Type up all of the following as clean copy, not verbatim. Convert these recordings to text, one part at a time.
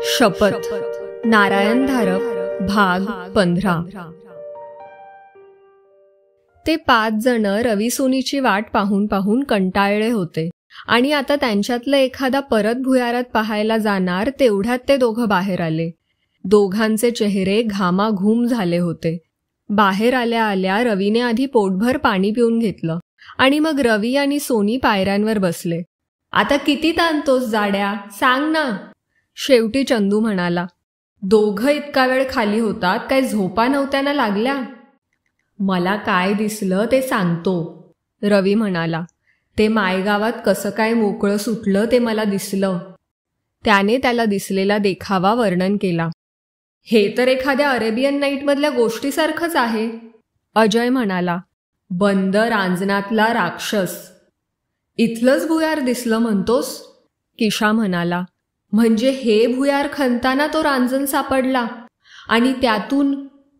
शपथ नारायण धारप भाग 15। ते 5 जण रवी सोनीची वाट पाहून पाहून कंटाळले होते आणि आता त्यांच्यातलं एखादा परत भुयारात पाहायला जाणार तेवढ्यात ते दोघं बाहेर आले। दोघांचे चेहरे घामाघूम झाले होते। बाहेर आल्या आल्या रवीने आधी पोटभर पाणी पिऊन घेतलं आणि मग रवी आणि सोनी पायऱ्यांवर बसले। आता किती ताणतोस जाड्या, सांग ना, शेवटी चंदू म्हणाला। दोघं इतका वेळ खाली होतात, काय झोपा नव्हत्या ना लागल्या? मला काय दिसलं ते सांगतो, रवी म्हणाला। ते मायगावात कसं काय मोकळं सुटलं ते मला दिसलं। त्याने त्याला दिसलेला देखावा वर्णन केला। हे तर एखाद्या अरेबियन नाईटमधल्या गोष्टीसारखंच आहे, अजय म्हणाला। बंद रांजणातला राक्षस। इथलंच भुयार दिसलं म्हणतोस, किशा म्हणाला। म्हणजे हे भुयार खणताना तो रांजण सापडला आणि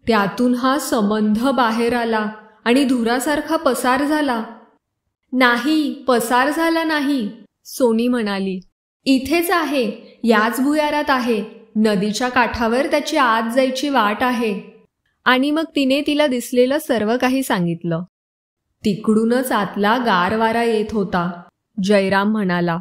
त्यातून हा संबंध बाहेर आला आणि धुरासारखा पसार झाला। नाही, पसार झाला नाही, सोनी म्हणाली। इथेच आहे, याच भुयारात आहे, नदीच्या काठावर त्याची आत जायची वाट आहे। आणि मग तिने तिला दिसलेलं सर्व काही सांगितलं। तिकडूनच आतला गार वारा येत होता, जयराम म्हणाला।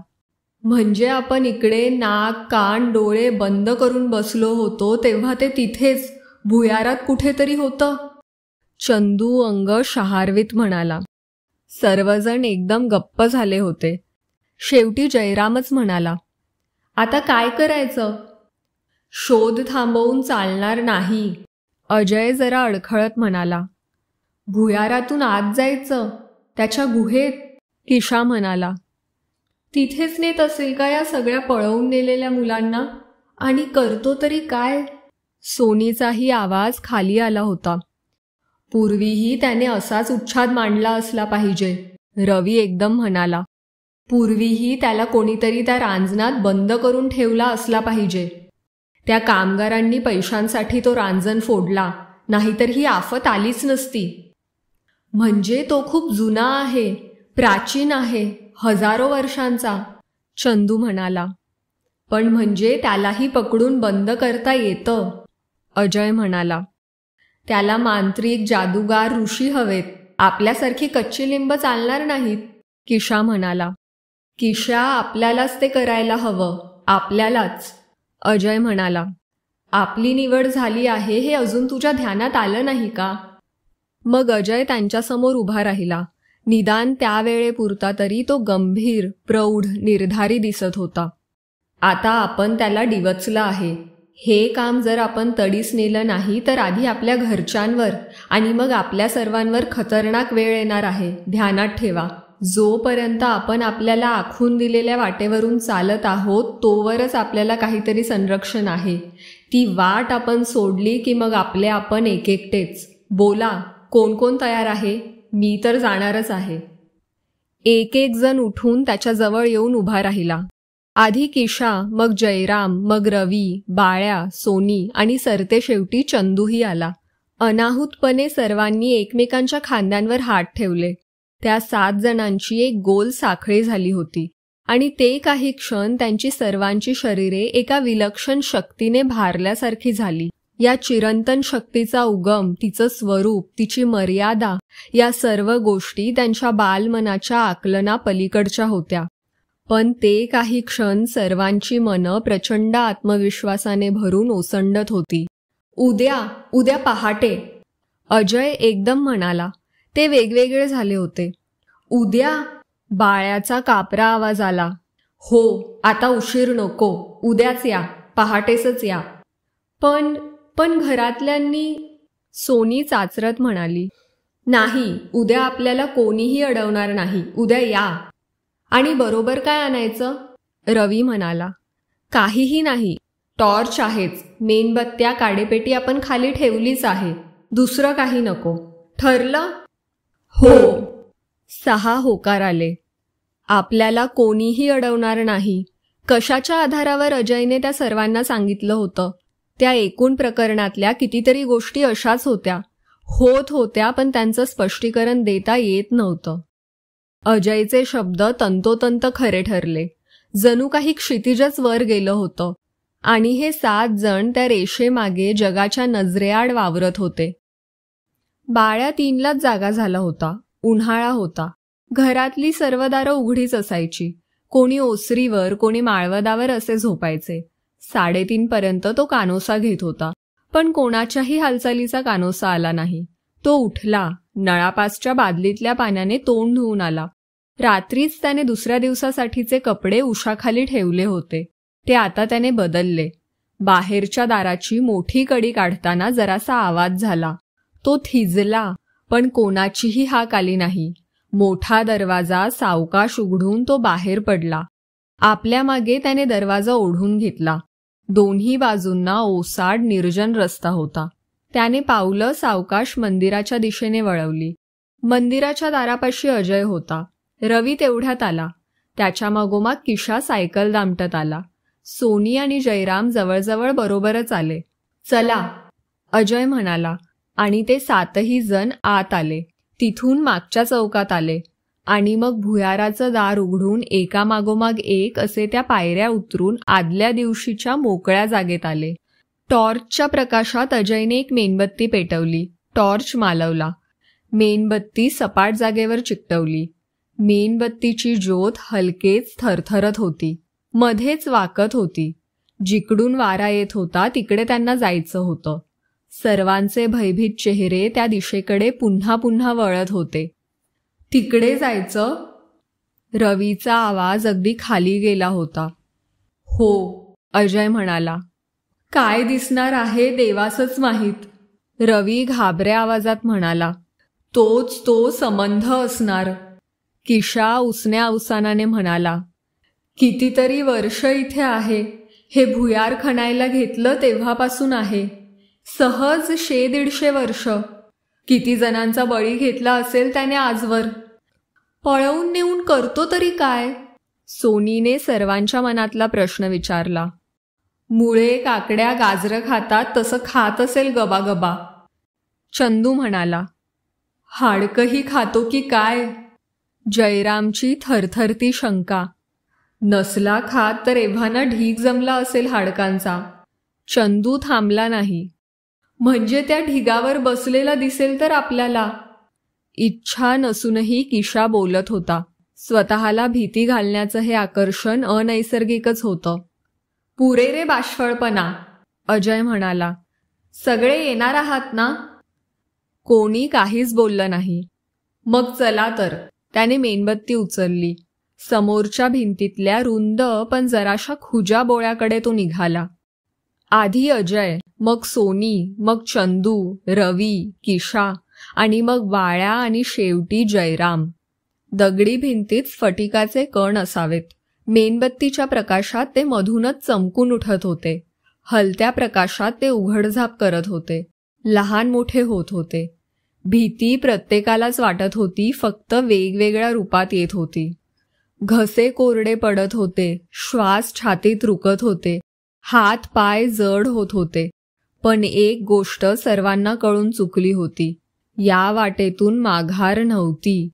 म्हणजे आपण इकडे नाक कान डोळे बंद करून बसलो होतो तेव्हा ते तिथेच भुयारात कुठेतरी होतं, चंदू अंग शहारवीत म्हणाला। सर्वजण एकदम गप्प झाले होते। शेवटी जयरामच म्हणाला, आता काय करायचं? शोध थांबवून चालणार नाही, अजय जरा अडखळत म्हणाला। भुयारातून आत जायचं, त्याच्या गुहेत, किशा म्हणाला। तिथेच नेत असेल का या सगळ्या पळवून नेलेल्या मुलांना? आणि करतो तरी काय? सोनीचाही आवाज खाली आला होता। पूर्वीही त्याने असाच उच्छाद मांडला असला पाहिजे, रवी एकदम म्हणाला। पूर्वीही त्याला कोणीतरी त्या रांजणात बंद करून ठेवला असला पाहिजे। त्या कामगारांनी पैशांसाठी तो रांजण फोडला, नाहीतर ही आफत आलीच नसती। म्हणजे तो खूप जुना आहे, प्राचीन आहे, हजारो वर्षांचा, चंदू म्हणाला। पण म्हणजे त्यालाही पकडून बंद करता येतं, अजय म्हणाला। त्याला मांत्रिक, जादूगार, ऋषी हवेत, आपल्यासारखी कच्ची लिंब चालणार नाहीत, किशा म्हणाला। किशा, आपल्यालाच ते करायला हवं, आपल्यालाच, अजय म्हणाला। आपली निवड झाली आहे हे अजून तुझ्या ध्यानात आलं नाही का? मग अजय त्यांच्यासमोर उभा राहिला। निदान त्यावेळेपुरता तरी तो गंभीर, प्रौढ, निर्धारी दिसत होता। आता आपण त्याला डिवचलं आहे। हे काम जर आपण तडीस नेलं नाही तर आधी आपल्या घरच्यांवर आणि मग आपल्या सर्वांवर खतरनाक वेळ येणार आहे, ध्यानात ठेवा। जोपर्यंत आपण आपल्याला आखून दिलेल्या वाटेवरून चालत आहोत तोवरच आपल्याला काहीतरी संरक्षण आहे। ती वाट आपण सोडली की मग आपले आपण एकटेच। बोला, कोण कोण तयार आहे? मी तर जाणारच आहे। एक एक जण उठून त्याच्याजवळ येऊन उभा राहिला। आधी किशा, मग जयराम, मग रवी, बाळ्या, सोनी आणि सरते शेवटी चंदूही आला। अनाहूतपणे सर्वांनी एकमेकांच्या खांद्यांवर हात ठेवले। त्या 7 जणांची एक गोल साखळी झाली होती आणि ते काही क्षण त्यांची सर्वांची शरीरे एका विलक्षण शक्तीने भारल्यासारखी झाली। या चिरंतन शक्तीचा उगम, तिचं स्वरूप, तिची मर्यादा, या सर्व गोष्टी त्यांच्या बालमनाच्या आकलना पलीकडच्या होत्या। पण ते काही क्षण सर्वांची मनं प्रचंड आत्मविश्वासाने भरून ओसंडत होती। उद्या पहाटे, अजय एकदम म्हणाला। ते वेगवेगळे झाले होते। उद्या, बाळ्याचा कापरा आवाज आला। हो, आता उशीर नको, उद्याच या, पहाटेसच या। पण घरातल्यांनी, सोनी चाचरत म्हणाली। नाही, उद्या आपल्याला कोणीही अडवणार नाही, उद्या या। आणि बरोबर काय आणायचं? रवी म्हणाला। काहीही नाही, टॉर्च आहेच, मेणबत्त्या, काडेपेटी आपण खाली ठेवलीच आहे, दुसरं काही नको, ठरलं? हो, 6 होकार आले। आपल्याला कोणीही अडवणार नाही, कशाच्या आधारावर अजयने त्या सर्वांना सांगितलं होतं? त्या एकूण प्रकरणातल्या कितीतरी गोष्टी अशाच होत्या पण त्यांचं स्पष्टीकरण देता येत नव्हतं। अजयचे शब्द तंतोतंत खरे ठरले। जणू काही क्षितिजच वर गेलं होतं आणि हे 7 जण त्या रेषेमागे जगाच्या नजरेआड वावरत होते. बाळ्या 3लाच जागा झाला होता. उन्हाळा होता. घरातली सर्व दारं उघडीच असायची. कोणी ओसरीवर, कोणी माळवदावर असे झोपायचे. 3:30 पर्यंत तो कानोसा घेत होता, पण कोणाच्याही हालचालीचा कानोसा आला नाही. तो उठला, नळापासच्या बादलीतल्या पाण्याने तोंड धुवून आला. रात्रीच त्याने दुसऱ्या दिवसासाठीचे कपडे उशाखाली ठेवले होते. ते आता त्याने बदलले. बाहेरच्या दाराची मोठी कडी काढताना जरासा आवाज झाला. तो थिजला, पण कोणाचीही हाक आली नाही. मोठा दरवाजा सावकाश उघडून तो बाहेर पडला. आपल्या मागे त्याने दरवाजा ओढून घेतला. दोन्ही बाजूंना ओसाड निर्जन रस्ता होता. त्याने पावलं सावकाश मंदिराच्या दिशेने वळवली. मंदिराच्या दारापाशी अजय होता. रवी तेवढ्यात आला. त्याच्या मागोमाग किशा सायकल दामटत आला. सोनी आणि जयराम जवळजवळ बरोबरच आले. चला, अजय म्हणाला, आणि ते 7ही जण आत आले. तिथून मागच्या चौकात आले आणि मग भुयाराचं दार उघडून एकामागोमाग एक असे त्या पायऱ्या उतरून आदल्या दिवशीच्या मोकळ्या जागेत आले. टॉर्चच्या प्रकाशात अजयने एक मेणबत्ती पेटवली. टॉर्च मालवला. मेणबत्ती सपाट जागेवर चिकटवली. मेणबत्तीची ज्योत हलकेच थरथरत होती. मध्येच वाकत होती. जिकडून वारा येत होता तिकडे त्यांना जायचं होतं. सर्वांचे भयभीत चेहरे त्या दिशेकडे पुन्हा पुन्हा वळत होते. तिकडे जायचं? रवीचा आवाज अगदी खाली गेला होता. हो, अजय म्हणाला. काय दिसणार आहे देवासच माहीत. रवी घाबऱ्या आवाजात म्हणाला. तोच तो संबंध असणार. किशा उसन्या अवसानाने म्हणाला. कितीतरी वर्ष इथे आहे. हे भुयार खणायला घेतलं तेव्हापासून आहे. सहज 100-150 वर्ष. किती जणांचा बळी घेतला असेल त्याने आजवर. पळवून नेऊन करतो तरी काय? सोनीने सर्वांच्या मनातला प्रश्न विचारला. मुळे, काकड्या, गाजरं खातात तसं खात असेल गबागबा. चंदू म्हणाला. हाडकंही खातो की काय? जयरामची थरथरती शंका. नसला खात तर एव्हाना ढीग जमला असेल हाडकांचा. चंदू थांबला नाही. म्हणजे त्या ढिगावर बसलेला दिसेल तर आपल्याला. इच्छा नसूनही किशा बोलत होता. स्वतःला भीती घालण्याचं हे आकर्षण अनैसर्गिकच होतं. पुरे रे बाष्फळपणा, अजय म्हणाला. सगळे येणार आहात ना? कोणी काहीच बोललं नाही. मग चला तर. त्याने मेणबत्ती उचलली. समोरच्या भिंतीतल्या रुंद पण जराशा खुजा बोळ्याकडे तो निघाला. आधी अजय, मग सोनी, मग चंदू, रवी, किशा आणि मग बाळ्या आणि शेवटी जयराम. दगडी भिंतीत स्फटिकाचे कण असावेत. मेणबत्तीच्या प्रकाशात ते मधूनच चमकून उठत होते. हलत्या प्रकाशात ते उघडझाप करत होते. लहान मोठे होत होते. भीती प्रत्येकालाच वाटत होती, फक्त वेगवेगळ्या रूपात येत होती. घसे कोरडे पडत होते. श्वास छातीत रुकत होते. हात पाय जड होत होते. पण एक गोष्ट सर्वांना कळून चुकली होती. या वाटेतून माघार नव्हती.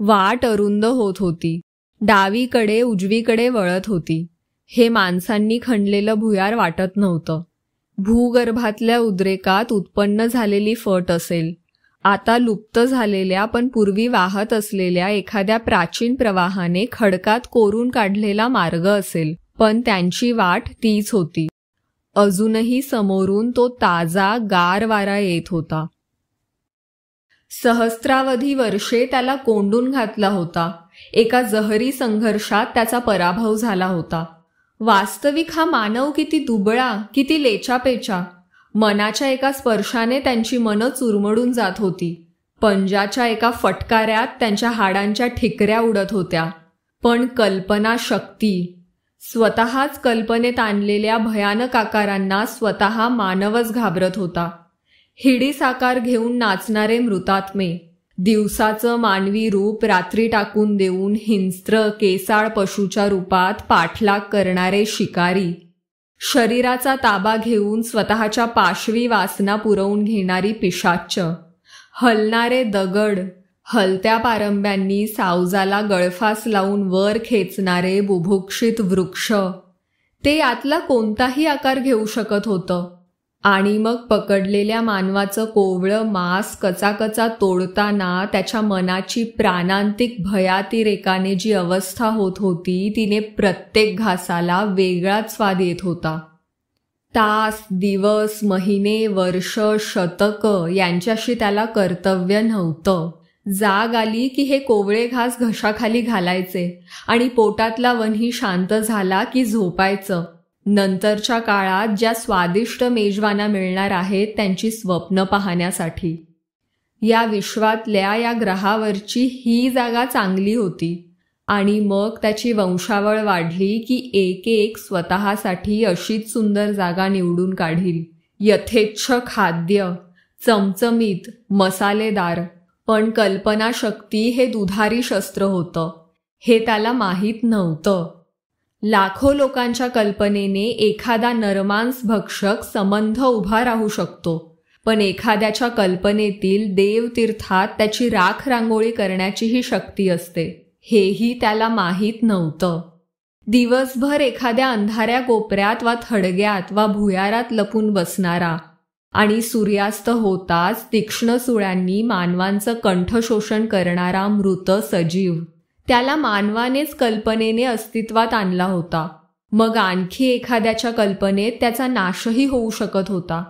वाट अरुंद होत होती. डावीकडे उजवीकडे वळत होती. हे माणसांनी खणलेलं भुयार वाटत नव्हतं. भूगर्भातल्या उद्रेकात उत्पन्न झालेली फट असेल. आता लुप्त झालेल्या पण पूर्वी वाहत असलेल्या एखाद्या प्राचीन प्रवाहाने खडकात कोरून काढलेला मार्ग असेल. पण त्यांची वाट तीच होती. अजूनही समोरून तो ताजा गार वारा येत होता. सहस्रावधी वर्षे त्याला कोंडून घातला होता. एका जहरी संघर्षात त्याचा पराभव झाला होता. वास्तविक हा मानव किती दुबळा, किती लेचापेचा. मनाच्या एका स्पर्शाने त्यांची मनं चुरमडून जात होती. पंजाच्या एका फटकाऱ्यात त्यांच्या हाडांच्या ठिकऱ्या उडत होत्या. पण कल्पना शक्ती, स्वतःच कल्पनेत आणलेल्या भयानक आकारांना स्वतः मानवच घाबरत होता. हिडी साकार घेऊन नाचणारे मृतात्मे, दिवसाचं मानवी रूप रात्री टाकून देऊन हिंस्त्र केसाळ पशूच्या रूपात पाठलाग करणारे शिकारी, शरीराचा ताबा घेऊन स्वतःच्या पाशवी वासना पुरवून घेणारी पिशाच्च, हलणारे दगड, हलत्या पारंब्यांनी सावजाला गळफास लावून वर खेचणारे बुभुक्षित वृक्ष, ते आतला कोणताही आकार घेऊ शकत होतं. आणि मग पकडलेल्या मानवाचं कोवळं मांस कचाकचा तोडताना त्याच्या मनाची प्राणांतिक भयातिरेकाने जी अवस्था होत होती, तिने प्रत्येक घासाला वेगळाच स्वाद येत होता. तास, दिवस, महिने, वर्ष, शतकं यांच्याशी त्याला कर्तव्य नव्हतं. जाग आली की हे कोवळे घास घशाखाली घालायचे आणि पोटातला वन्ही शांत झाला की झोपायचं. नंतरच्या काळात ज्या स्वादिष्ट मेजवाना मिळणार आहेत त्यांची स्वप्न पाहण्यासाठी. या विश्वातल्या या ग्रहावरची ही जागा चांगली होती. आणि मग त्याची वंशावळ वाढली की एक स्वतःसाठी अशीच सुंदर जागा निवडून काढील. यथेच्छ खाद्य, चमचमीत, मसालेदार. पण कल्पनाशक्ती हे दुधारी शस्त्र होतं. हे त्याला माहीत नव्हतं. लाखो लोकांच्या कल्पनेने एखादा नरमांस भक्षक संबंध उभा राहू शकतो, पण एखाद्याच्या कल्पनेतील देवतीर्थात त्याची राख रांगोळी करण्याचीही शक्ती असते, हेही त्याला माहीत नव्हतं. दिवसभर एखाद्या अंधाऱ्या कोपऱ्यात वा थडग्यात वा भुयारात लपून बसणारा आणि सूर्यास्त होताच तीक्ष्ण सुळ्यांनी मानवांचं कंठशोषण करणारा मृत सजीव, त्याला मानवानेच कल्पनेने अस्तित्वात आणला होता. मग आणखी एखाद्याच्या कल्पनेत त्याचा नाशही होऊ शकत होता.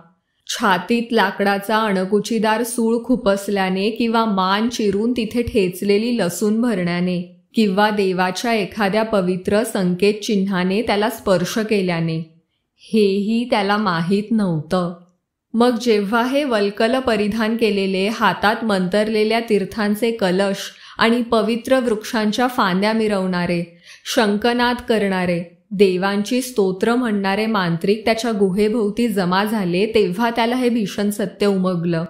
छातीत लाकडाचा अणकुचीदार सूळ खुपसल्याने किंवा मान चिरून तिथे ठेचलेली लसूण भरण्याने किंवा देवाच्या एखाद्या पवित्र संकेत चिन्हाने त्याला स्पर्श केल्याने, हेही त्याला माहीत नव्हतं. मग जेव्हा हे वल्कल परिधान केलेले, हातात मंतरलेल्या तीर्थांचे कलश आणि पवित्र वृक्षांच्या फांद्या मिरवणारे, शंखनाद करणारे, देवांची स्तोत्र म्हणणारे मांत्रिक त्याच्या गुहेभोवती जमा झाले, तेव्हा त्याला हे भीषण सत्य उमगलं.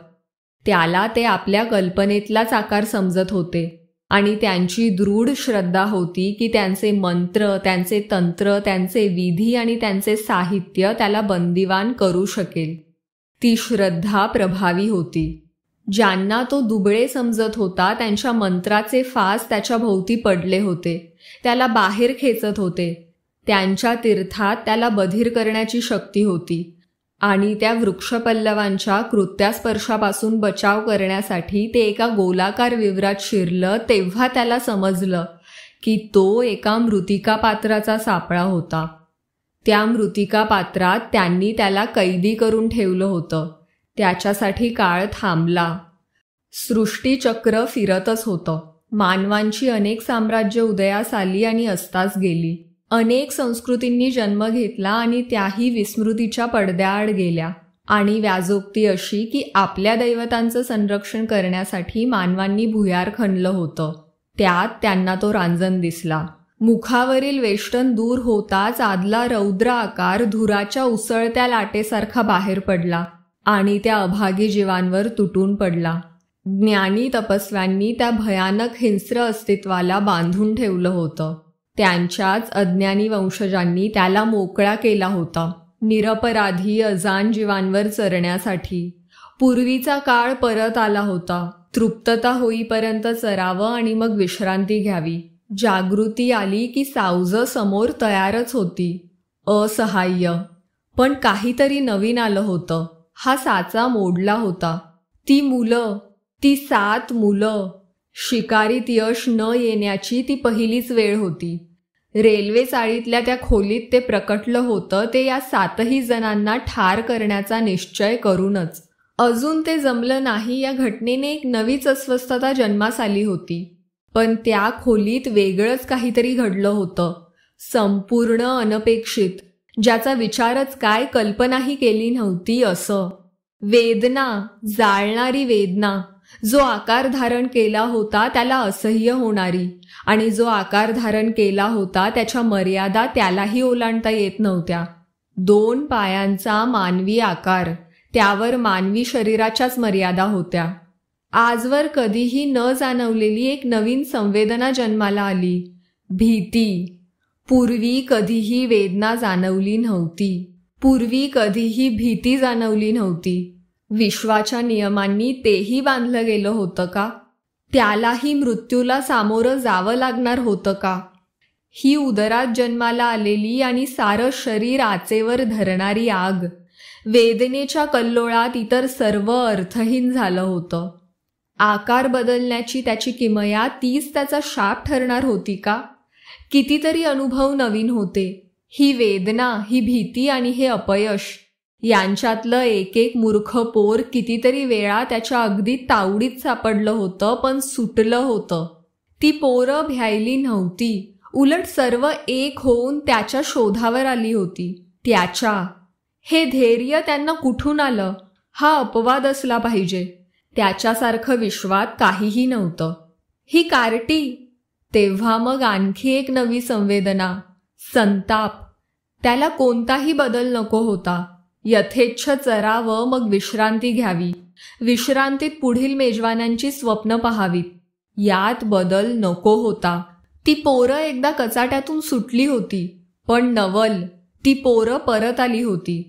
त्याला ते आपल्या कल्पनेतलाच आकार समजत होते आणि त्यांची दृढ श्रद्धा होती की त्यांचे मंत्र, त्यांचे तंत्र, त्यांचे विधी आणि त्यांचे साहित्य त्याला बंदिवान करू शकेल. ती श्रद्धा प्रभावी होती. ज्यांना तो दुबळे समजत होता त्यांच्या मंत्राचे फास त्याच्या भोवती पडले होते, त्याला बाहेर खेचत होते. त्यांच्या तीर्थात त्याला बधीर करण्याची शक्ती होती आणि त्या वृक्षपल्लवांच्या कृत्यास्पर्शापासून बचाव करण्यासाठी ते एका गोलाकार विवरात शिरलं, तेव्हा त्याला समजलं की तो एका मृतिका पात्राचा सापळा होता. त्या मृतिका पात्रात त्यांनी त्याला कैदी करून ठेवलं होतं. त्याच्यासाठी काळ थांबला. सृष्टीचक्र फिरतच होतं. मानवांची अनेक साम्राज्य उदयास आली आणि अस्तास गेली. अनेक संस्कृतींनी जन्म घेतला आणि त्याही विस्मृतीच्या पडद्याआड गेल्या. आणि व्याजोक्ती अशी की आपल्या दैवतांचं संरक्षण करण्यासाठी मानवांनी भुयार खणलं होतं. त्यात त्यांना तो रांजण दिसला. मुखावरील वेष्टन दूर होताच आदला रौद्र आकार धुराच्या उसळत्या लाटेसारखा बाहेर पडला आणि त्या अभागी जीवांवर तुटून पडला. ज्ञानी तपस्व्यांनी त्या भयानक हिंस्र अस्तित्वाला बांधून ठेवलं होतं. त्यांच्याच अज्ञानी वंशजांनी त्याला मोकळा केला होता, निरपराधी अजान जीवांवर चरण्यासाठी. पूर्वीचा काळ परत आला होता. तृप्तता होईपर्यंत चरावं आणि मग विश्रांती घ्यावी. जागृती आली की सावजं समोर तयारच होती. असहाय्य. पण काहीतरी नवीन आलं होतं. हा साचा मोडला होता. ती मुलं, ती 7 मुलं. शिकारीत यश न येण्याची ती पहिलीच वेळ होती. रेल्वे चाळीतल्या त्या खोलीत ते प्रकटलं होतं ते या 7ही जणांना ठार करण्याचा निश्चय करूनच. अजून ते जमलं नाही या घटनेने एक नवीच अस्वस्थता जन्मास आली होती. पण त्या खोलीत वेगळंच काहीतरी घडलं होतं. संपूर्ण अनपेक्षित, ज्याचा विचारच काय कल्पनाही केली नव्हती असं. वेदना, जाळणारी वेदना. जो आकार धारण केला होता त्याला असह्य होणारी आणि जो आकार धारण केला होता त्याच्या मर्यादा त्यालाही ओलांडता येत नव्हत्या. 2 पायांचा मानवी आकार, त्यावर मानवी शरीराच्याच मर्यादा होत्या. आजवर कधीही न जाणवलेली एक नवीन संवेदना जन्माला आली. भीती. पूर्वी कधीही वेदना जाणवली नव्हती. पूर्वी कधीही भीती जाणवली नव्हती. विश्वाच्या नियमांनी तेही बांधलं गेलं होतं का? त्यालाही मृत्यूला सामोरं जावं लागणार होतं का? ही उदरात जन्माला आलेली आणि सारं शरीर आचेवर धरणारी आग. वेदनेच्या कल्लोळात इतर सर्व अर्थहीन झालं होतं. आकार बदलण्याची त्याची किमया तीच त्याचा शाप ठरणार होती का? कितीतरी अनुभव नवीन होते. ही वेदना, ही भीती आणि हे अपयश यांच्यातलं एक एक मूर्ख पोर कितीतरी वेळा त्याच्या अगदी तावडीत सापडलं होतं, पण सुटलं होतं. ती पोरं भ्यायली नव्हती, उलट सर्व एक होऊन त्याच्या शोधावर आली होती. हे धैर्य त्यांना कुठून आलं? हा अपवाद असला पाहिजे. त्याच्यासारखं विश्वात काहीही नव्हतं. ही कार्टी. तेव्हा मग आणखी एक नवी संवेदना, संताप. त्याला कोणताही बदल नको होता. यथेच्छ चरावं, मग विश्रांती घ्यावी. विश्रांतीत पुढील मेजवानांची स्वप्न पहावीत. यात बदल नको होता. ती पोरं एकदा कचाट्यातून सुटली होती, पण नवल, ती पोरं परत आली होती.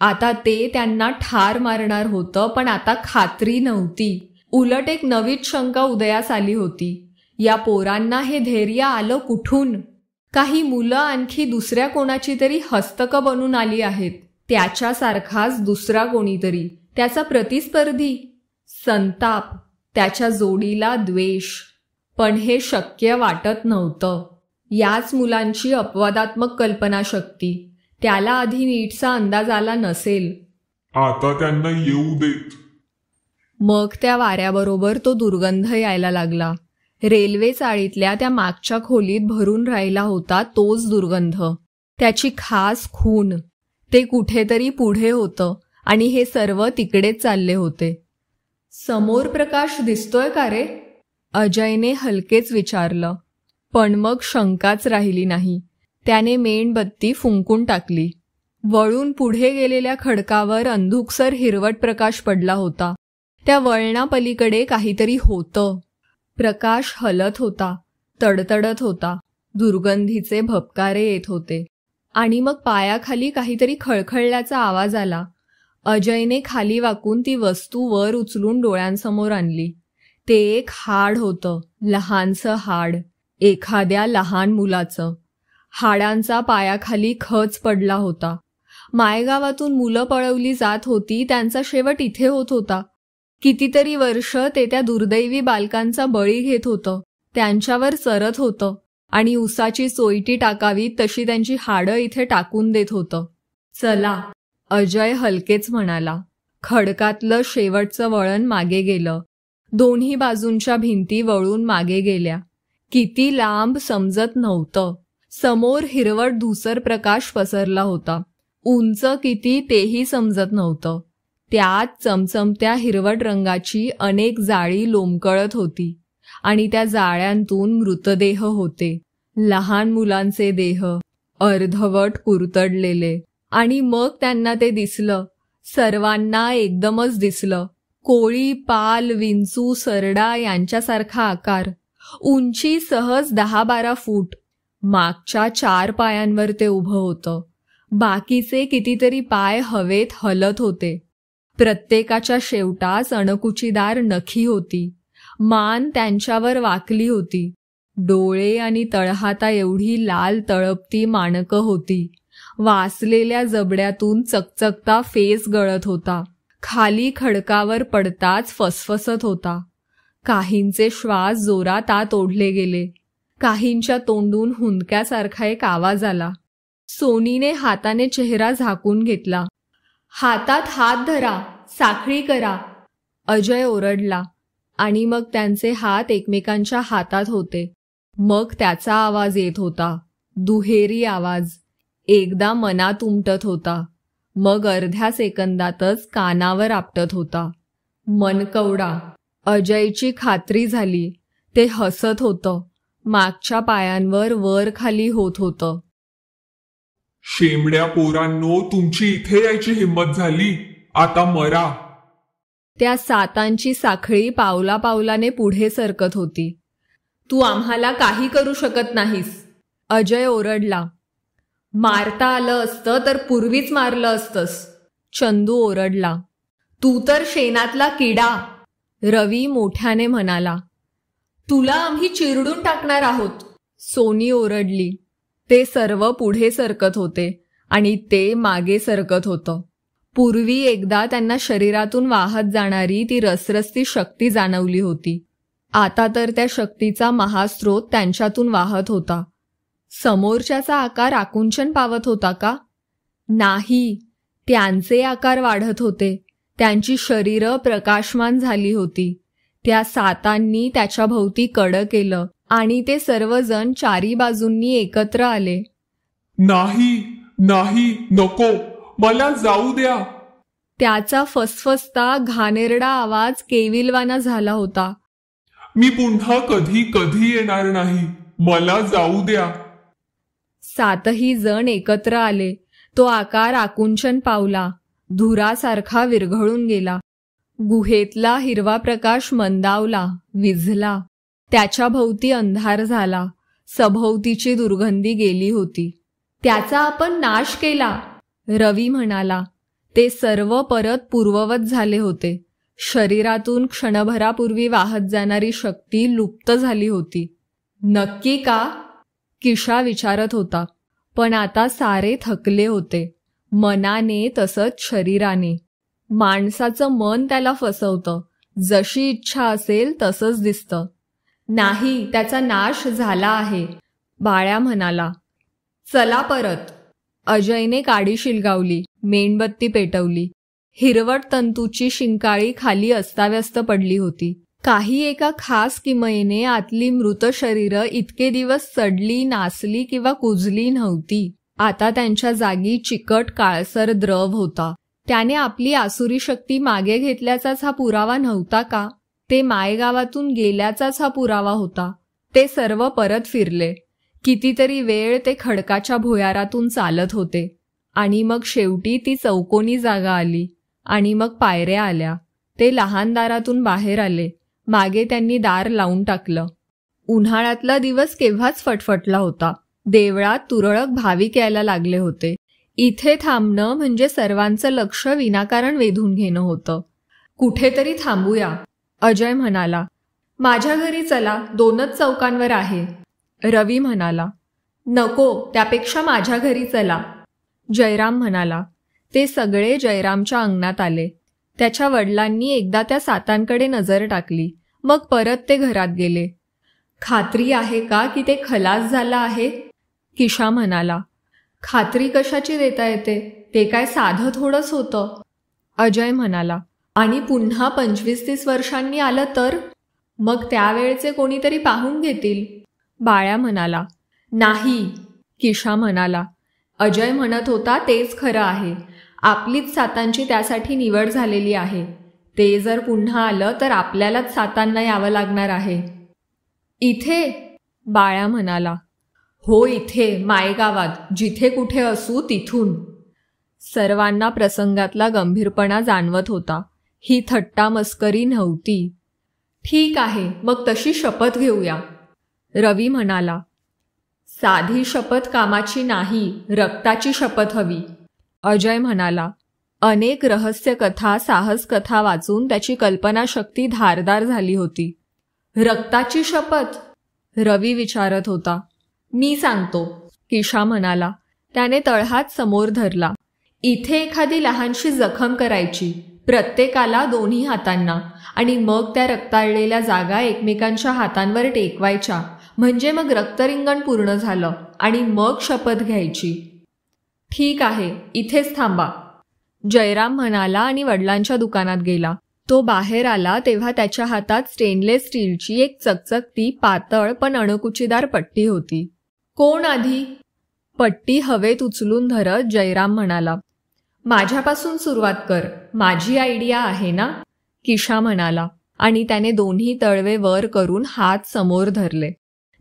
आता ते त्यांना ठार मारणार होतं, पण आता खात्री नव्हती. उलट एक नवीच शंका उदयास आली होती. या पोरांना हे धैर्य आलं कुठून? काही मुलं आणखी दुसऱ्या कोणाची तरी हस्तकं बनून आली आहेत. त्याच्यासारखाच दुसरा कोणीतरी, त्याचा प्रतिस्पर्धी. संताप, त्याच्या जोडीला द्वेष. पण हे शक्य वाटत नव्हतं. याच मुलांची अपवादात्मक कल्पनाशक्ती. त्याला आधी नीटचा अंदाज आला नसेल. आता त्यांना येऊ देत. मग त्या वाऱ्याबरोबर तो दुर्गंध यायला लागला. रेल्वे चाळीतल्या त्या मागच्या खोलीत भरून राहिला होता तोच दुर्गंध. त्याची खास खून. ते कुठेतरी पुढे होतं आणि हे सर्व तिकडेच चालले होते. समोर प्रकाश दिसतोय का रे? अजयने हलकेच विचारलं. पण मग शंकाच राहिली नाही. त्याने मेणबत्ती फुंकून टाकली. वळून पुढे गेलेल्या खडकावर अंधुकसर हिरवट प्रकाश पडला होता. त्या वळणापलीकडे काहीतरी होतं. प्रकाश हलत होता, तडतडत होता. दुर्गंधीचे भपकारे येत होते. आणि मग पायाखाली काहीतरी खळखळल्याचा आवाज आला. अजयने खाली वाकून ती वस्तू वर उचलून डोळ्यांसमोर आणली. ते एक हाड होतं, लहानसं हाड, एखाद्या लहान मुलाचं. हाडांचा पायाखाली खच पडला होता. मायगावातून मुलं पळवली जात होती, त्यांचा शेवट इथे होत होता. कितीतरी वर्ष ते त्या दुर्दैवी बालकांचा बळी घेत होतं, त्यांच्यावर चरत होतं आणि उसाची सोयटी टाकावी तशी त्यांची हाडं इथे टाकून देत होतं. चला, अजय हलकेच म्हणाला. खडकातलं शेवटचं वळण मागे गेलं. दोन्ही बाजूंच्या भिंती वळून मागे गेल्या. किती लांब समजत नव्हतं. समोर हिरवट धुसर प्रकाश पसरला होता. उंच किती तेही समजत नव्हतं. त्यात चमचमत्या हिरवट रंगाची अनेक जाळी लोंबकळत होती आणि त्या जाळ्यांतून मृतदेह होते. लहान मुलांचे देह, अर्धवट कुरतडलेले. आणि मग त्यांना ते दिसलं. सर्वांना एकदमच दिसलं. कोळी, पाल, विंचू, सरडा यांच्यासारखा आकार. उंची सहज 10-12 फूट. मागच्या 4 पायांवर ते उभं होतं. बाकीचे कितीतरी पाय हवेत हलत होते. प्रत्येकाच्या शेवटास अणकुचीदार नखी होती. मान त्यांच्यावर वाकली होती. डोळे आणि तळहाता एवढी लाल तळपती माणकं होती. वासलेल्या जबड्यातून चकचकता फेस गळत होता. खाली खडकावर पडताच फसफसत होता. काहींचे श्वास जोरात आत ओढले गेले. काहींच्या तोंडून हुंदक्यासारखा एक आवाज आला. सोनीने हाताने चेहरा झाकून घेतला. हातात हात धरा, साखळी करा, अजय ओरडला. आणि मग त्यांचे हात एकमेकांच्या हातात होते. मग त्याचा आवाज येत होता, दुहेरी आवाज. एकदा मनात उमटत होता, मग अर्ध्या सेकंदातच कानावर आपटत होता. मनकवडा. अजयची खात्री झाली. ते हसत होतं. मागच्या पायांवर वर खाली होत होतं. शेमड्या पोरांनो, तुमची इथे यायची हिंमत झाली, आता मरा. त्या सातांची साखळी पावला पावलाने पुढे सरकत होती. तू आम्हाला काही करू शकत नाहीस, अजय ओरडला. मारता आलं असतं तर पूर्वीच मारलं असतंस, चंदू ओरडला. तू तर शेणातला किडा, रवी मोठ्याने म्हणाला. तुला आम्ही चिरडून टाकणार आहोत, सोनी ओरडली. ते सर्व पुढे सरकत होते आणि ते मागे सरकत होतं. पूर्वी एकदा त्यांना शरीरातून वाहत जाणारी ती रसरसती शक्ती जाणवली होती. आता तर त्या शक्तीचा महास्रोत त्यांच्यातून वाहत होता. समोरच्याचा आकार आकुंचन पावत होता का? नाही, त्यांचे आकार वाढत होते. त्यांची शरीरं प्रकाशमान झाली होती. त्या सातांनी त्याच्या भोवती कड केलं आणि ते सर्वजण चारी बाजूंनी एकत्र आले. नाही नाही, नको, मला जाऊ द्या. त्याचा फसफसता घाणेरडा आवाज केविलवाना झाला होता. मी पुन्हा कधी कधी येणार नाही, मला जाऊ द्या. सातही जण एकत्र आले. तो आकार आकुंचन पावला, धुरासारखा विरघळून गेला. गुहेतला हिरवा प्रकाश मंदावला, विझला. त्याच्या भोवती अंधार झाला. सभोवतीची दुर्गंधी गेली होती. त्याचा आपण नाश केला, रवी म्हणाला. ते सर्व परत पूर्ववत झाले होते. शरीरातून क्षणभरापूर्वी वाहत जाणारी शक्ती लुप्त झाली होती. नक्की का? किशा विचारत होता. पण आता सारे थकले होते, मनाने तसंच शरीराने. माणसाचं मन त्याला फसवतं. जशी इच्छा असेल तसंच दिसतं. नाही, त्याचा नाश झाला आहे, बाळ्या म्हणाला. चला परत. अजयने काडी शिलगावली, मेणबत्ती पेटवली. हिरवट तंतूची शिंकाळी खाली अस्ताव्यस्त पडली होती. काही एका खास किमयेने आतली मृत शरीरं इतके दिवस सडली, नासली किंवा कुजली नव्हती. आता त्यांच्या जागी चिकट काळसर द्रव होता. त्याने आपली आसुरी शक्ती मागे घेतल्याचाच हा पुरावा नव्हता का? ते मायगावातून गेल्याचाच हा पुरावा होता. ते सर्व परत फिरले. कितीतरी वेळ ते खडकाच्या भुयारातून चालत होते आणि मग शेवटी ती चौकोनी जागा आली आणि मग पायऱ्या आल्या. ते लहान दारातून बाहेर आले. मागे त्यांनी दार लावून टाकलं. उन्हाळ्यातला दिवस केव्हाच फटफटला होता. देवळात तुरळक भाविक यायला लागले होते. इथे थांबणं म्हणजे सर्वांचं लक्ष विनाकारण वेधून घेणं होतं. कुठेतरी थांबूया, अजय म्हणाला. माझ्या घरी चला, 2च चौकांवर आहे, रवी म्हणाला. नको, त्यापेक्षा माझ्या घरी चला, जयराम म्हणाला. ते सगळे जयरामच्या अंगणात आले. त्याच्या वडिलांनी एकदा त्या सातांकडे नजर टाकली. मग परत ते घरात गेले. खात्री आहे का की ते खलास झाला आहे? किशा म्हणाला. खात्री कशाची देता येते? ते काय साधं थोडंच होतं, अजय म्हणाला. आणि पुन्हा 25-30 वर्षांनी आलं तर? मग त्यावेळचे कोणीतरी पाहून घेतील, बाळ्या म्हणाला. नाही, किशा म्हणाला. अजय म्हणत होता तेच खरं आहे. आपलीच सातांची त्यासाठी निवड झालेली आहे. ते जर पुन्हा आलं तर आपल्यालाच सातांना यावं लागणार आहे. इथे, बाळ्या म्हणाला. हो, इथे मायगावात, जिथे कुठे असू तिथून. सर्वांना प्रसंगातला गंभीरपणा जाणवत होता. ही थट्टा मस्करी नव्हती. ठीक आहे, मग तशी शपथ घेऊया, रवी म्हणाला. साधी शपथ कामाची नाही, रक्ताची शपथ हवी, अजय म्हणाला. अनेक रहस्यकथा, साहसकथा वाचून त्याची कल्पनाशक्ती धारदार झाली होती. रक्ताची शपथ? रवी विचारत होता. मी सांगतो, किशा म्हणाला. त्याने तळहात समोर धरला. इथे एखादी लहानशी जखम करायची, प्रत्येकाला 2 हातांना, आणि मग त्या रक्ताळलेल्या जागा एकमेकांच्या हातांवर टेकवायच्या. म्हणजे मग रक्तरिंगण पूर्ण झालं आणि मग शपथ घ्यायची. ठीक आहे, इथेच थांबा, जयराम म्हणाला आणि वडिलांच्या दुकानात गेला. तो बाहेर आला तेव्हा त्याच्या हातात स्टेनलेस स्टीलची एक चकचकती, पातळ पण अणकुचीदार पट्टी होती. कोण आधी? पट्टी हवेत उचलून धरत जयराम म्हणाला. माझ्यापासून सुरुवात कर, माझी आयडिया आहे ना, किशा म्हणाला. आणि त्याने 2 तळवे वर करून हात समोर धरले.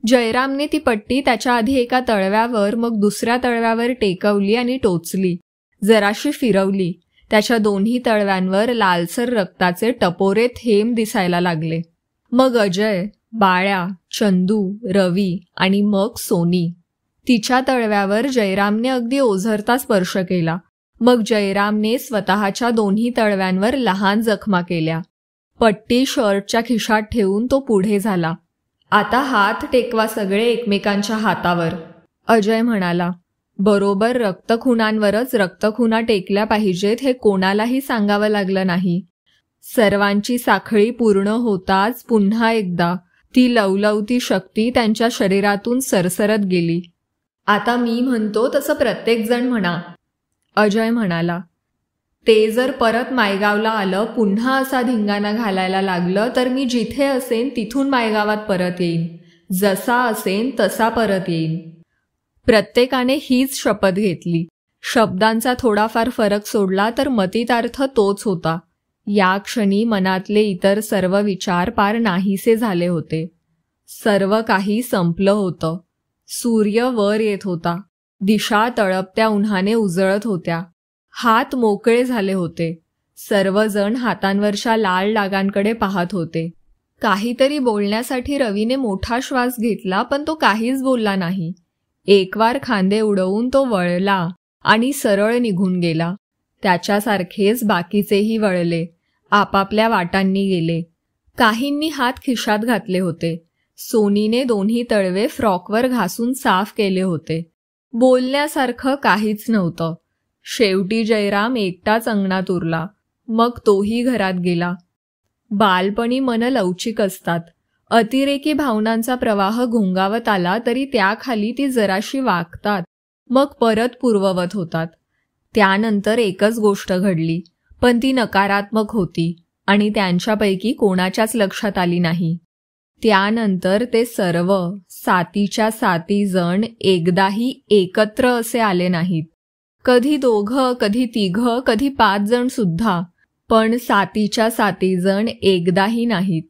जयरामने ती पट्टी त्याच्या आधी एका तळव्यावर, मग दुसऱ्या तळव्यावर टेकवली आणि टोचली. जराशी फिरवली. त्याच्या 2 तळव्यांवर लालसर रक्ताचे टपोरे थेंब दिसायला लागले. मग अजय, बाळ्या, चंदू, रवी आणि मग सोनी. तिच्या तळव्यावर जयरामने अगदी ओझरता स्पर्श केला. मग जयरामने स्वतःच्या 2 तळव्यांवर लहान जखमा केल्या. पट्टी शर्टच्या खिशात ठेवून तो पुढे झाला. आता हात टेकवा सगळे एकमेकांच्या हातावर, अजय म्हणाला, बरोबर रक्तखुणांवरच रक्तखुणा टेकल्या पाहिजेत हे कोणालाही सांगावं लागलं नाही. सर्वांची साखळी पूर्ण होताच पुन्हा एकदा ती लवलवती शक्ती त्यांच्या शरीरातून सरसरत गेली. आता मी म्हणतो तसं प्रत्येकजण म्हणा, अजय म्हणाला. ते जर परत मायगावला आलं, पुन्हा असा धिंगाणा घालायला लागलं तर मी जिथे असेन तिथून मायगावात परत येईन. जसा असेन तसा परत येईन. प्रत्येकाने हीच शपथ घेतली. शब्दांचा थोडाफार फरक सोडला तर मतितार्थ तोच होता. या क्षणी मनातले इतर सर्व विचार पार नाहीसे झाले होते. सर्व काही संपलं होतं. सूर्य वर येत होता. दिशा तळपत्या उन्हाने उजळत होत्या. हात मोकळे झाले होते. सर्वजण हातांवरच्या लाल डागांकडे पाहत होते. काहीतरी बोलण्यासाठी रवीने मोठा श्वास घेतला, पण तो काहीच बोलला नाही. एकवार खांदे उडवून तो वळला आणि सरळ निघून गेला. त्याच्यासारखेच बाकीचेही वळले, आपापल्या वाटांनी गेले. काहींनी हात खिशात घातले होते. सोनीने दोन्ही तळवे फ्रॉकवर घासून साफ केले होते. बोलण्यासारखं काहीच नव्हतं. शेवटी जयराम एकटाच अंगणात उरला. मग तोही घरात गेला. बालपणी मन लवचिक असतात. अतिरेकी भावनांचा प्रवाह घोंगावत आला तरी त्याखाली ती जराशी वागतात, मग परत पूर्ववत होतात. त्यानंतर एकच गोष्ट घडली, पण ती नकारात्मक होती आणि त्यांच्यापैकी कोणाच्याच लक्षात आली नाही. त्यानंतर ते सर्व 7च्या 7 जण एकदाही एकत्र असे आले नाहीत. कधी 2, कधी 3, कधी 5 जण सुद्धा, पण 7च्या 7 जण एकदाही नाहीत.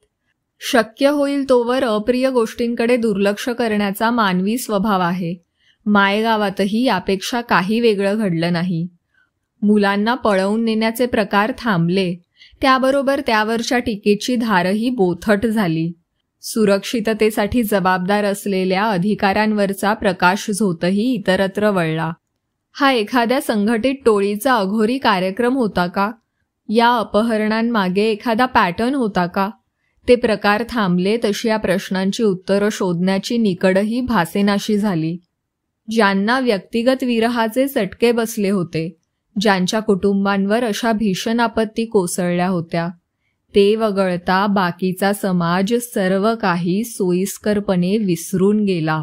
शक्य होईल तोवर अप्रिय गोष्टींकडे दुर्लक्ष करण्याचा मानवी स्वभाव आहे. मायगावातही यापेक्षा काही वेगळं घडलं नाही. मुलांना पळवून नेण्याचे प्रकार थांबले. त्याबरोबर त्यावरच्या टीकेची धारही बोथट झाली. सुरक्षिततेसाठी जबाबदार असलेल्या अधिकाऱ्यांवरचा प्रकाशझोतही इतरत्र वळला. हा एखाद्या संघटित टोळीचा अघोरी कार्यक्रम होता का? या अपहरणांमागे एखादा पॅटर्न होता का? ते प्रकार थांबले तशी या प्रश्नांची उत्तरं शोधण्याची निकडही भासेनाशी झाली. ज्यांना व्यक्तिगत विरहाचे चटके बसले होते, ज्यांच्या कुटुंबांवर अशा भीषण आपत्ती कोसळल्या होत्या, ते वगळता बाकीचा समाज सर्व काही सोयीस्करपणे विसरून गेला.